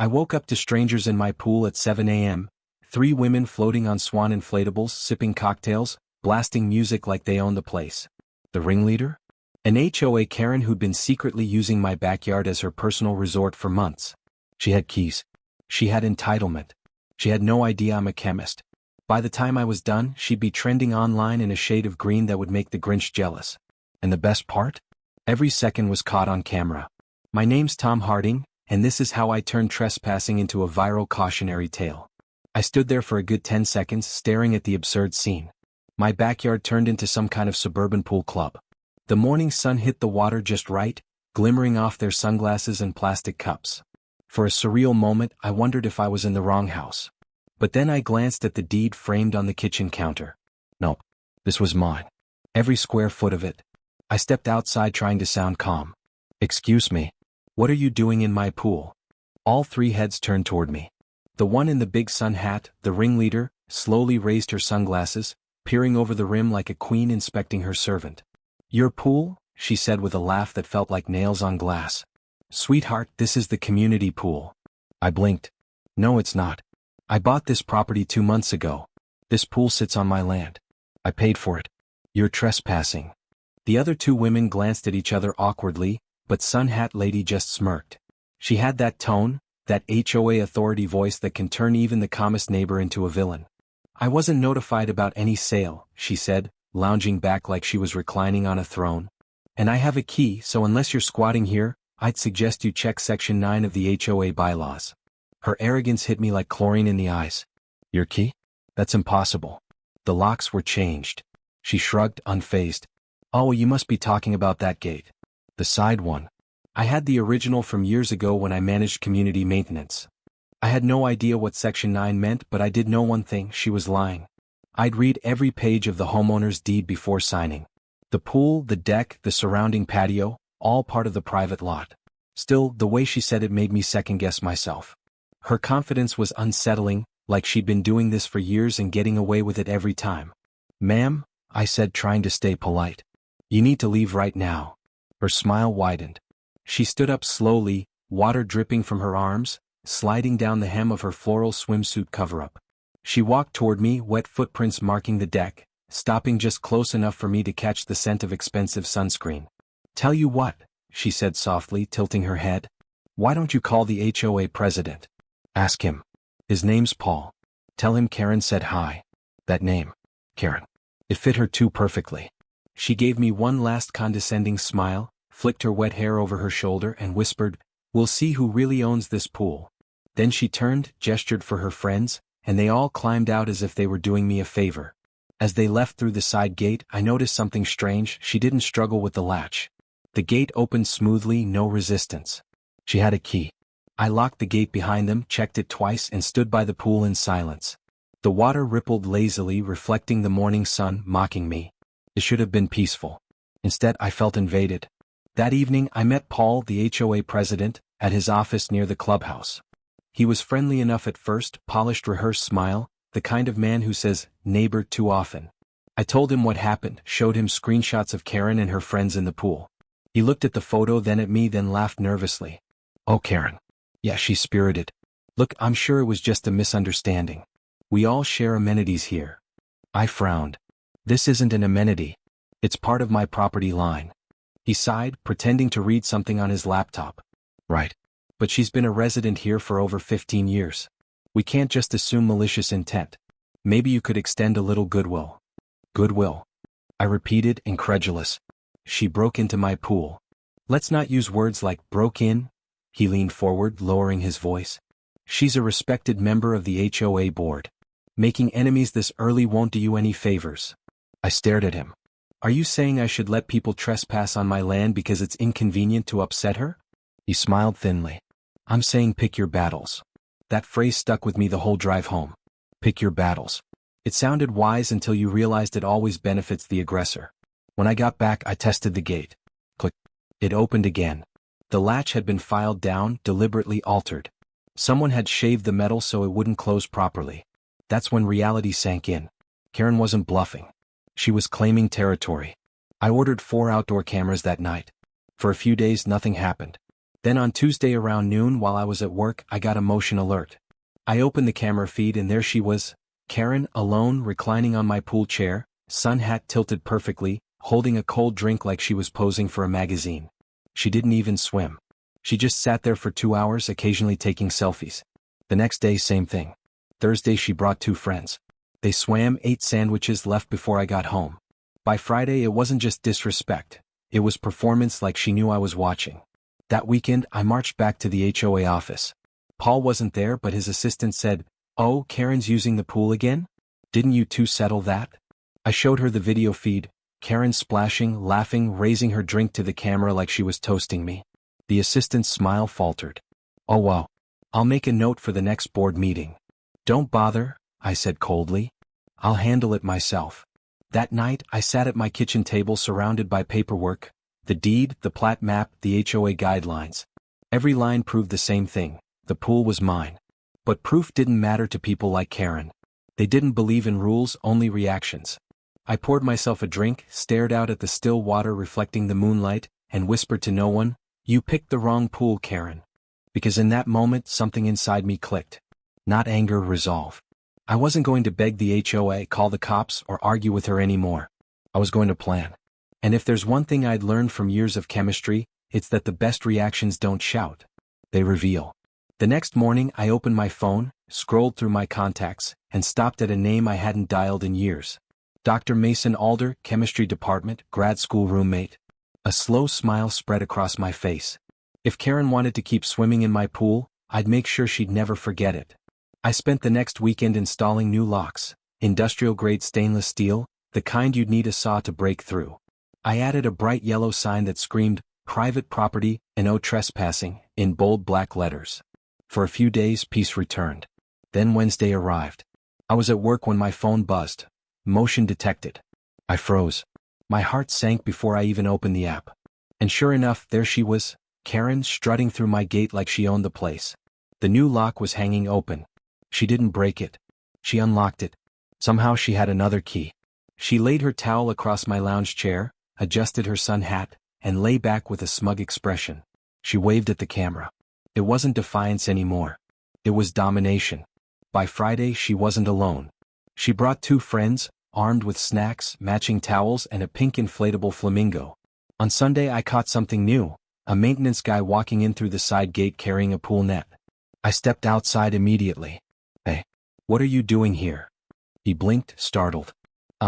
I woke up to strangers in my pool at 7 a.m., 3 women floating on swan inflatables, sipping cocktails, blasting music like they owned the place. The ringleader? An HOA Karen who'd been secretly using my backyard as her personal resort for months. She had keys. She had entitlement. She had no idea I'm a chemist. By the time I was done, she'd be trending online in a shade of green that would make the Grinch jealous. And the best part? Every second was caught on camera. My name's Tom Harding, and this is how I turned trespassing into a viral cautionary tale. I stood there for a good 10 seconds staring at the absurd scene. My backyard turned into some kind of suburban pool club. The morning sun hit the water just right, glimmering off their sunglasses and plastic cups. For a surreal moment, I wondered if I was in the wrong house. But then I glanced at the deed framed on the kitchen counter. Nope. This was mine. Every square foot of it. I stepped outside trying to sound calm. Excuse me. What are you doing in my pool? All 3 heads turned toward me. The one in the big sun hat, the ringleader, slowly raised her sunglasses, peering over the rim like a queen inspecting her servant. Your pool? She said with a laugh that felt like nails on glass. Sweetheart, this is the community pool. I blinked. No, it's not. I bought this property 2 months ago. This pool sits on my land. I paid for it. You're trespassing. The other 2 women glanced at each other awkwardly, but Sun Hat Lady just smirked. She had that tone, that HOA authority voice that can turn even the calmest neighbor into a villain. I wasn't notified about any sale, she said, lounging back like she was reclining on a throne. And I have a key, so unless you're squatting here, I'd suggest you check Section 9 of the HOA bylaws. Her arrogance hit me like chlorine in the eyes. Your key? That's impossible. The locks were changed. She shrugged, unfazed. Oh, you must be talking about that gate. The side one. I had the original from years ago when I managed community maintenance. I had no idea what Section 9 meant, but I did know one thing: she was lying. I'd read every page of the homeowner's deed before signing. The pool, the deck, the surrounding patio, all part of the private lot. Still, the way she said it made me second-guess myself. Her confidence was unsettling, like she'd been doing this for years and getting away with it every time. Ma'am, I said, trying to stay polite. You need to leave right now. Her smile widened. She stood up slowly, water dripping from her arms, sliding down the hem of her floral swimsuit cover-up. She walked toward me, wet footprints marking the deck, stopping just close enough for me to catch the scent of expensive sunscreen. Tell you what, she said softly, tilting her head. Why don't you call the HOA president? Ask him. His name's Paul. Tell him Karen said hi. That name, Karen. It fit her too perfectly. She gave me one last condescending smile, flicked her wet hair over her shoulder and whispered, We'll see who really owns this pool. Then she turned, gestured for her friends, and they all climbed out as if they were doing me a favor. As they left through the side gate, I noticed something strange. She didn't struggle with the latch. The gate opened smoothly, no resistance. She had a key. I locked the gate behind them, checked it twice, and stood by the pool in silence. The water rippled lazily, reflecting the morning sun, mocking me. It should have been peaceful. Instead, I felt invaded. That evening, I met Paul, the HOA president, at his office near the clubhouse. He was friendly enough at first, polished, rehearsed smile, the kind of man who says, neighbor, too often. I told him what happened, showed him screenshots of Karen and her friends in the pool. He looked at the photo, then at me, then laughed nervously. Oh, Karen. Yeah, she's spirited. Look, I'm sure it was just a misunderstanding. We all share amenities here. I frowned. This isn't an amenity. It's part of my property line. He sighed, pretending to read something on his laptop. Right. But she's been a resident here for over 15 years. We can't just assume malicious intent. Maybe you could extend a little goodwill. Goodwill? I repeated, incredulous. She broke into my pool. Let's not use words like broke in. He leaned forward, lowering his voice. She's a respected member of the HOA board. Making enemies this early won't do you any favors. I stared at him. Are you saying I should let people trespass on my land because it's inconvenient to upset her? He smiled thinly. I'm saying pick your battles. That phrase stuck with me the whole drive home. Pick your battles. It sounded wise until you realized it always benefits the aggressor. When I got back, I tested the gate. Click. It opened again. The latch had been filed down, deliberately altered. Someone had shaved the metal so it wouldn't close properly. That's when reality sank in. Karen wasn't bluffing. She was claiming territory. I ordered 4 outdoor cameras that night. For a few days, nothing happened. Then on Tuesday around noon while I was at work I got a motion alert. I opened the camera feed and there she was, Karen, alone, reclining on my pool chair, sun hat tilted perfectly, holding a cold drink like she was posing for a magazine. She didn't even swim. She just sat there for 2 hours, occasionally taking selfies. The next day, same thing. Thursday she brought 2 friends. They swam, ate sandwiches, left before I got home. By Friday it wasn't just disrespect. It was performance, like she knew I was watching. That weekend I marched back to the HOA office. Paul wasn't there but his assistant said, "Oh, Karen's using the pool again? Didn't you two settle that?" I showed her the video feed, Karen splashing, laughing, raising her drink to the camera like she was toasting me. The assistant's smile faltered. "Oh wow. I'll make a note for the next board meeting." "Don't bother," I said coldly. "I'll handle it myself." That night I sat at my kitchen table surrounded by paperwork, the deed, the plat map, the HOA guidelines. Every line proved the same thing: the pool was mine. But proof didn't matter to people like Karen. They didn't believe in rules, only reactions. I poured myself a drink, stared out at the still water reflecting the moonlight, and whispered to no one, "You picked the wrong pool, Karen." Because in that moment something inside me clicked. Not anger, resolve. I wasn't going to beg the HOA, call the cops, or argue with her anymore. I was going to plan. And if there's one thing I'd learned from years of chemistry, it's that the best reactions don't shout. They reveal. The next morning I opened my phone, scrolled through my contacts, and stopped at a name I hadn't dialed in years. Dr. Mason Alder, chemistry department, grad school roommate. A slow smile spread across my face. If Karen wanted to keep swimming in my pool, I'd make sure she'd never forget it. I spent the next weekend installing new locks, industrial-grade stainless steel, the kind you'd need a saw to break through. I added a bright yellow sign that screamed, "Private property, and no trespassing," in bold black letters. For a few days peace returned. Then Wednesday arrived. I was at work when my phone buzzed. Motion detected. I froze. My heart sank before I even opened the app. And sure enough, there she was, Karen, strutting through my gate like she owned the place. The new lock was hanging open. She didn't break it. She unlocked it. Somehow she had another key. She laid her towel across my lounge chair, adjusted her sun hat, and lay back with a smug expression. She waved at the camera. It wasn't defiance anymore. It was domination. By Friday she wasn't alone. She brought 2 friends, armed with snacks, matching towels, and a pink inflatable flamingo. On Sunday I caught something new, a maintenance guy walking in through the side gate carrying a pool net. I stepped outside immediately. "Hey, what are you doing here?" He blinked, startled.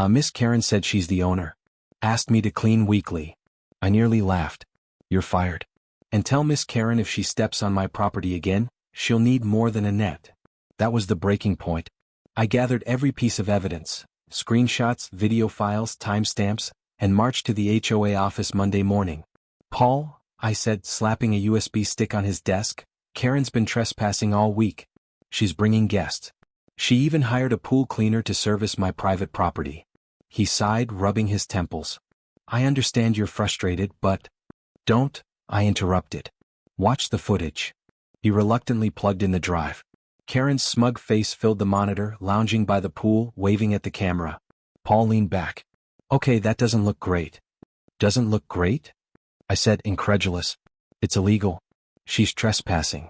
Miss Karen said she's the owner. Asked me to clean weekly." I nearly laughed. "You're fired. And tell Miss Karen if she steps on my property again, she'll need more than a net." That was the breaking point. I gathered every piece of evidence, screenshots, video files, timestamps, and marched to the HOA office Monday morning. "Paul," I said, slapping a USB stick on his desk, "Karen's been trespassing all week. She's bringing guests. She even hired a pool cleaner to service my private property." He sighed, rubbing his temples. "I understand you're frustrated, but—" "Don't," I interrupted. "Watch the footage." He reluctantly plugged in the drive. Karen's smug face filled the monitor, lounging by the pool, waving at the camera. Paul leaned back. "Okay, that doesn't look great." "Doesn't look great?" I said, incredulous. "It's illegal. She's trespassing."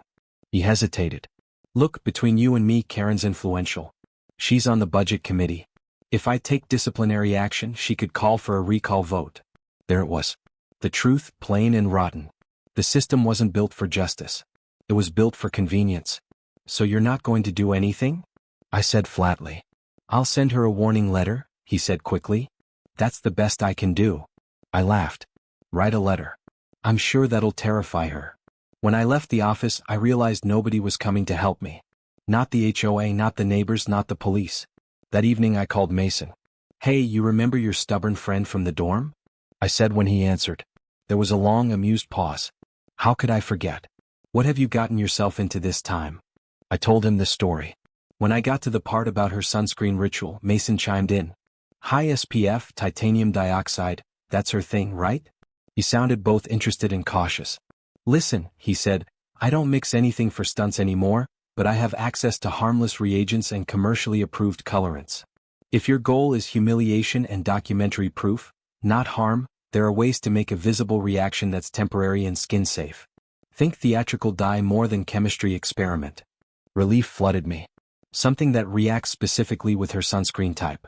He hesitated. "Look, between you and me, Karen's influential. She's on the budget committee. If I take disciplinary action, she could call for a recall vote." There it was. The truth, plain and rotten. The system wasn't built for justice. It was built for convenience. "So you're not going to do anything?" I said flatly. "I'll send her a warning letter," he said quickly. "That's the best I can do." I laughed. "Write a letter. I'm sure that'll terrify her." When I left the office, I realized nobody was coming to help me. Not the HOA, not the neighbors, not the police. That evening I called Mason. "Hey, you remember your stubborn friend from the dorm?" I said when he answered. There was a long, amused pause. "How could I forget? What have you gotten yourself into this time?" I told him the story. When I got to the part about her sunscreen ritual, Mason chimed in. "High SPF, titanium dioxide, that's her thing, right?" He sounded both interested and cautious. "Listen," he said, "I don't mix anything for stunts anymore, but I have access to harmless reagents and commercially approved colorants. If your goal is humiliation and documentary proof, not harm, there are ways to make a visible reaction that's temporary and skin-safe. Think theatrical dye more than chemistry experiment. Relief flooded me. Something that reacts specifically with her sunscreen type.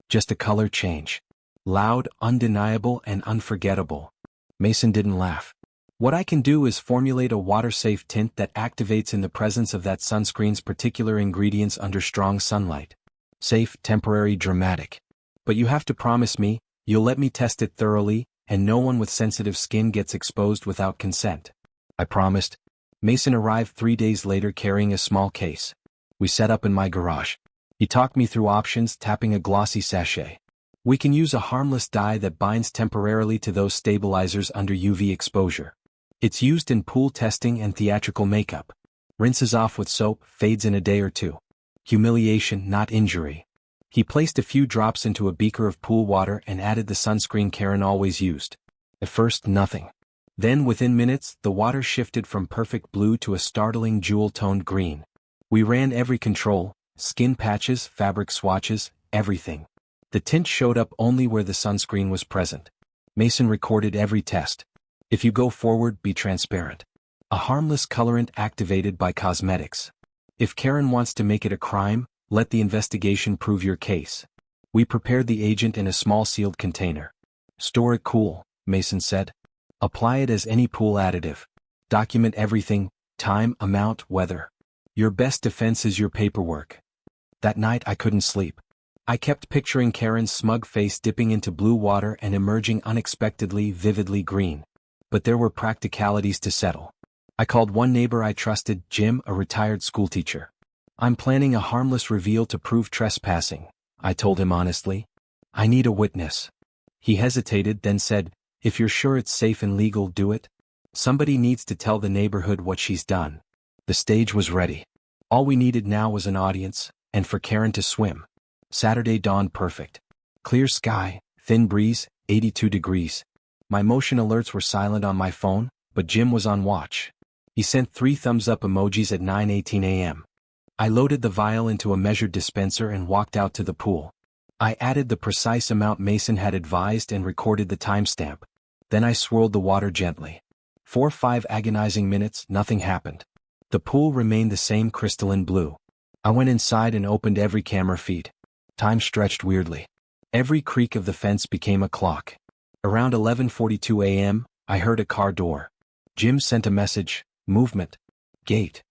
Just a color change. Loud, undeniable, and unforgettable. Mason didn't laugh. What I can do is formulate a water-safe tint that activates in the presence of that sunscreen's particular ingredients under strong sunlight. Safe, temporary, dramatic. But you have to promise me, you'll let me test it thoroughly, and no one with sensitive skin gets exposed without consent. I promised. Mason arrived 3 days later carrying a small case. We set up in my garage. He talked me through options, tapping a glossy sachet. We can use a harmless dye that binds temporarily to those stabilizers under UV exposure. It's used in pool testing and theatrical makeup. Rinses off with soap, fades in a day or two. Humiliation, not injury. He placed a few drops into a beaker of pool water and added the sunscreen Karen always used. At first, nothing. Then, within minutes, the water shifted from perfect blue to a startling jewel-toned green. We ran every control, skin patches, fabric swatches, everything. The tint showed up only where the sunscreen was present. Mason recorded every test. If you go forward, be transparent. A harmless colorant activated by cosmetics. If Karen wants to make it a crime, let the investigation prove your case. We prepared the agent in a small sealed container. Store it cool, Mason said. Apply it as any pool additive. Document everything, time, amount, weather. Your best defense is your paperwork. That night I couldn't sleep. I kept picturing Karen's smug face dipping into blue water and emerging unexpectedly, vividly green. But there were practicalities to settle. I called one neighbor I trusted, Jim, a retired schoolteacher. I'm planning a harmless reveal to prove trespassing, I told him honestly. I need a witness. He hesitated, then said, if you're sure it's safe and legal, do it. Somebody needs to tell the neighborhood what she's done. The stage was ready. All we needed now was an audience, and for Karen to swim. Saturday dawned perfect. Clear sky, thin breeze, 82 degrees. My motion alerts were silent on my phone, but Jim was on watch. He sent 3 thumbs-up emojis at 9:18 a.m. I loaded the vial into a measured dispenser and walked out to the pool. I added the precise amount Mason had advised and recorded the timestamp. Then I swirled the water gently. 4-5 agonizing minutes, nothing happened. The pool remained the same crystalline blue. I went inside and opened every camera feed. Time stretched weirdly. Every creak of the fence became a clock. Around 11:42 a.m., I heard a car door. Jim sent a message, movement. Gate.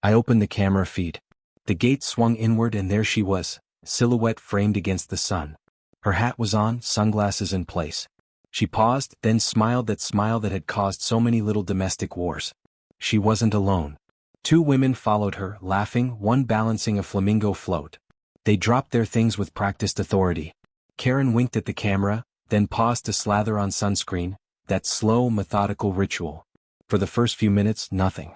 I opened the camera feed. The gate swung inward and there she was, silhouette framed against the sun. Her hat was on, sunglasses in place. She paused, then smiled that smile that had caused so many little domestic wars. She wasn't alone. 2 women followed her, laughing, one balancing a flamingo float. They dropped their things with practiced authority. Karen winked at the camera, then paused to slather on sunscreen, that slow, methodical ritual. For the first few minutes, nothing.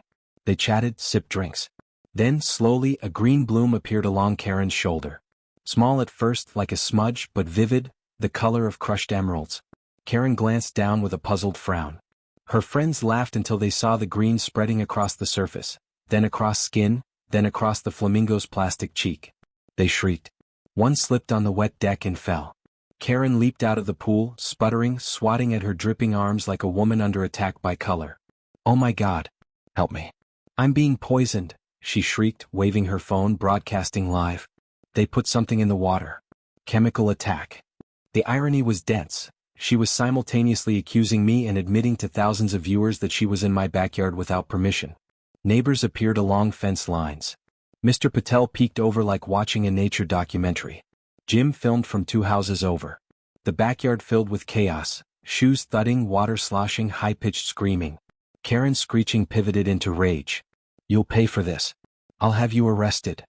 They chatted, sipped drinks. Then, slowly, a green bloom appeared along Karen's shoulder. Small at first, like a smudge, but vivid, the color of crushed emeralds. Karen glanced down with a puzzled frown. Her friends laughed until they saw the green spreading across the surface, then across skin, then across the flamingo's plastic cheek. They shrieked. One slipped on the wet deck and fell. Karen leaped out of the pool, sputtering, swatting at her dripping arms like a woman under attack by color. Oh my God. Help me. I'm being poisoned, she shrieked, waving her phone, broadcasting live. They put something in the water. Chemical attack. The irony was dense. She was simultaneously accusing me and admitting to thousands of viewers that she was in my backyard without permission. Neighbors appeared along fence lines. Mr. Patel peeked over like watching a nature documentary. Jim filmed from 2 houses over. The backyard filled with chaos, shoes thudding, water sloshing, high-pitched screaming. Karen screeching pivoted into rage. You'll pay for this. I'll have you arrested.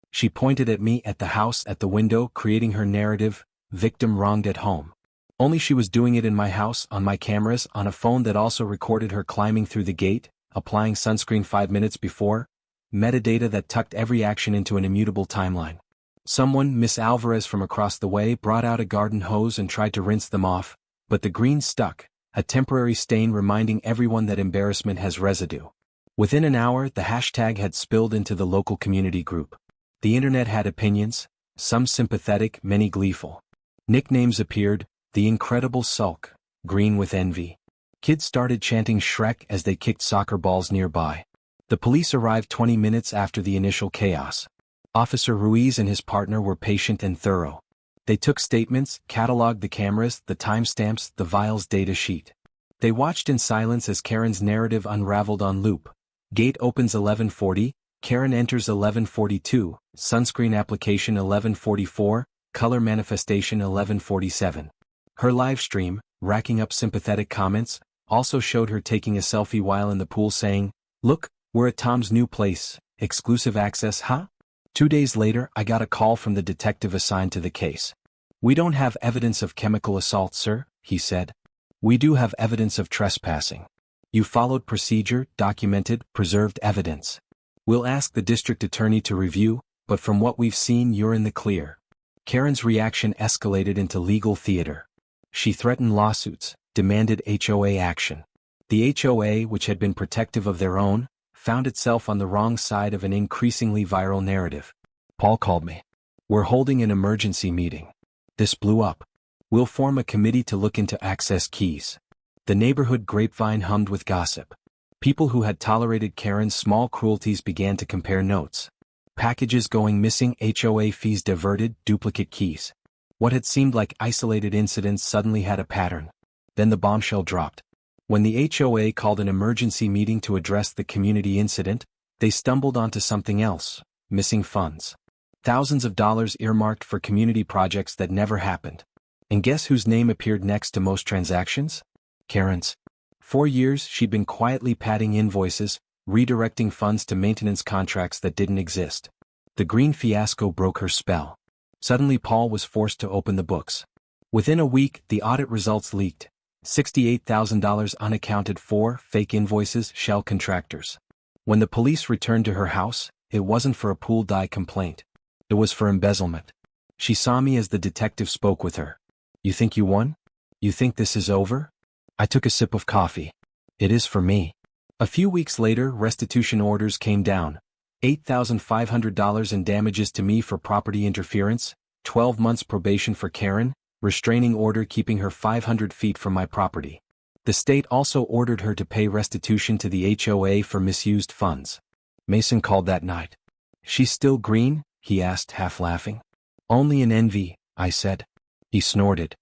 She pointed at me, at the house, at the window, creating her narrative, victim wronged at home. Only she was doing it in my house, on my cameras, on a phone that also recorded her climbing through the gate, applying sunscreen 5 minutes before, metadata that tucked every action into an immutable timeline. Someone, Miss Alvarez from across the way, brought out a garden hose and tried to rinse them off, but the green stuck, a temporary stain reminding everyone that embarrassment has residue. Within an hour, the hashtag had spilled into the local community group. The internet had opinions, some sympathetic, many gleeful. Nicknames appeared, the Incredible Sulk, Green with Envy. Kids started chanting Shrek as they kicked soccer balls nearby. The police arrived 20 minutes after the initial chaos. Officer Ruiz and his partner were patient and thorough. They took statements, cataloged the cameras, the timestamps, the vials data sheet. They watched in silence as Karen's narrative unraveled on loop. Gate opens 11:40, Karen enters 11:42, sunscreen application 11:44, color manifestation 11:47. Her live stream, racking up sympathetic comments, also showed her taking a selfie while in the pool saying, "Look, we're at Tom's new place, exclusive access, huh?" 2 days later, I got a call from the detective assigned to the case. "We don't have evidence of chemical assault, sir," he said. "We do have evidence of trespassing. You followed procedure, documented, preserved evidence. We'll ask the district attorney to review, but from what we've seen, you're in the clear." Karen's reaction escalated into legal theater. She threatened lawsuits, demanded HOA action. The HOA, which had been protective of their own, found itself on the wrong side of an increasingly viral narrative. "Paul called me. We're holding an emergency meeting. This blew up. We'll form a committee to look into access keys." The neighborhood grapevine hummed with gossip. People who had tolerated Karen's small cruelties began to compare notes. Packages going missing, HOA fees diverted, duplicate keys. What had seemed like isolated incidents suddenly had a pattern. Then the bombshell dropped. When the HOA called an emergency meeting to address the community incident, they stumbled onto something else: missing funds. Thousands of dollars earmarked for community projects that never happened. And guess whose name appeared next to most transactions? Karen's. 4 years she'd been quietly padding invoices, redirecting funds to maintenance contracts that didn't exist. The green fiasco broke her spell. Suddenly Paul was forced to open the books. Within a week, the audit results leaked. $68,000 unaccounted for, fake invoices, shell contractors. When the police returned to her house, it wasn't for a pool dye complaint. It was for embezzlement. She saw me as the detective spoke with her. "You think you won? You think this is over?" I took a sip of coffee. "It is for me." A few weeks later, restitution orders came down. $8,500 in damages to me for property interference, 12 months probation for Karen, restraining order keeping her 500 feet from my property. The state also ordered her to pay restitution to the HOA for misused funds. Mason called that night. "She's still green?" he asked, half laughing. "Only in envy," I said. He snorted.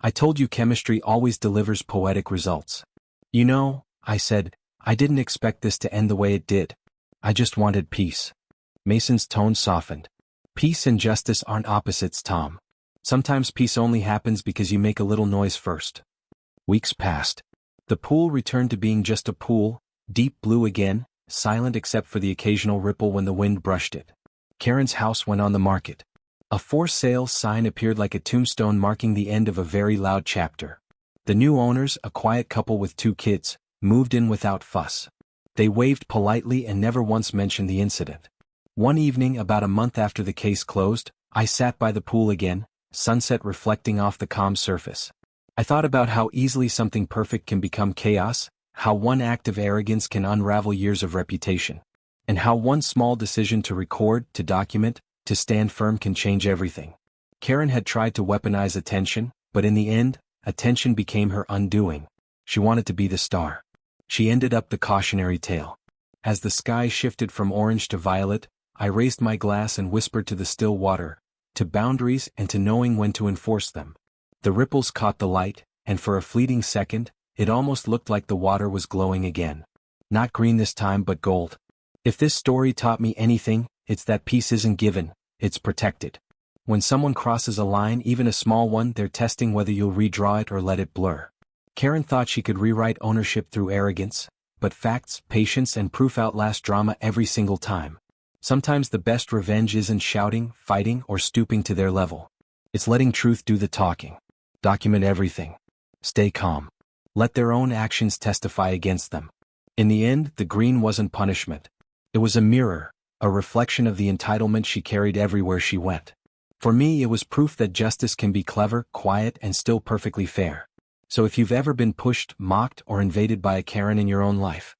"I told you chemistry always delivers poetic results." "You know," I said, "I didn't expect this to end the way it did. I just wanted peace." Mason's tone softened. "Peace and justice aren't opposites, Tom. Sometimes peace only happens because you make a little noise first." Weeks passed. The pool returned to being just a pool, deep blue again, silent except for the occasional ripple when the wind brushed it. Karen's house went on the market. A for sale sign appeared like a tombstone marking the end of a very loud chapter. The new owners, a quiet couple with 2 kids, moved in without fuss. They waved politely and never once mentioned the incident. One evening, about a month after the case closed, I sat by the pool again, sunset reflecting off the calm surface. I thought about how easily something perfect can become chaos, how one act of arrogance can unravel years of reputation, and how one small decision to record, to document, to stand firm can change everything. Karen had tried to weaponize attention, but in the end, attention became her undoing. She wanted to be the star. She ended up the cautionary tale. As the sky shifted from orange to violet, I raised my glass and whispered to the still water, to boundaries and to knowing when to enforce them. The ripples caught the light, and for a fleeting second, it almost looked like the water was glowing again. Not green this time but gold. If this story taught me anything, it's that peace isn't given, it's protected. When someone crosses a line, even a small one, they're testing whether you'll redraw it or let it blur. Karen thought she could rewrite ownership through arrogance, but facts, patience and proof outlast drama every single time. Sometimes the best revenge isn't shouting, fighting, or stooping to their level. It's letting truth do the talking. Document everything. Stay calm. Let their own actions testify against them. In the end, the green wasn't punishment. It was a mirror, a reflection of the entitlement she carried everywhere she went. For me, it was proof that justice can be clever, quiet, and still perfectly fair. So if you've ever been pushed, mocked, or invaded by a Karen in your own life,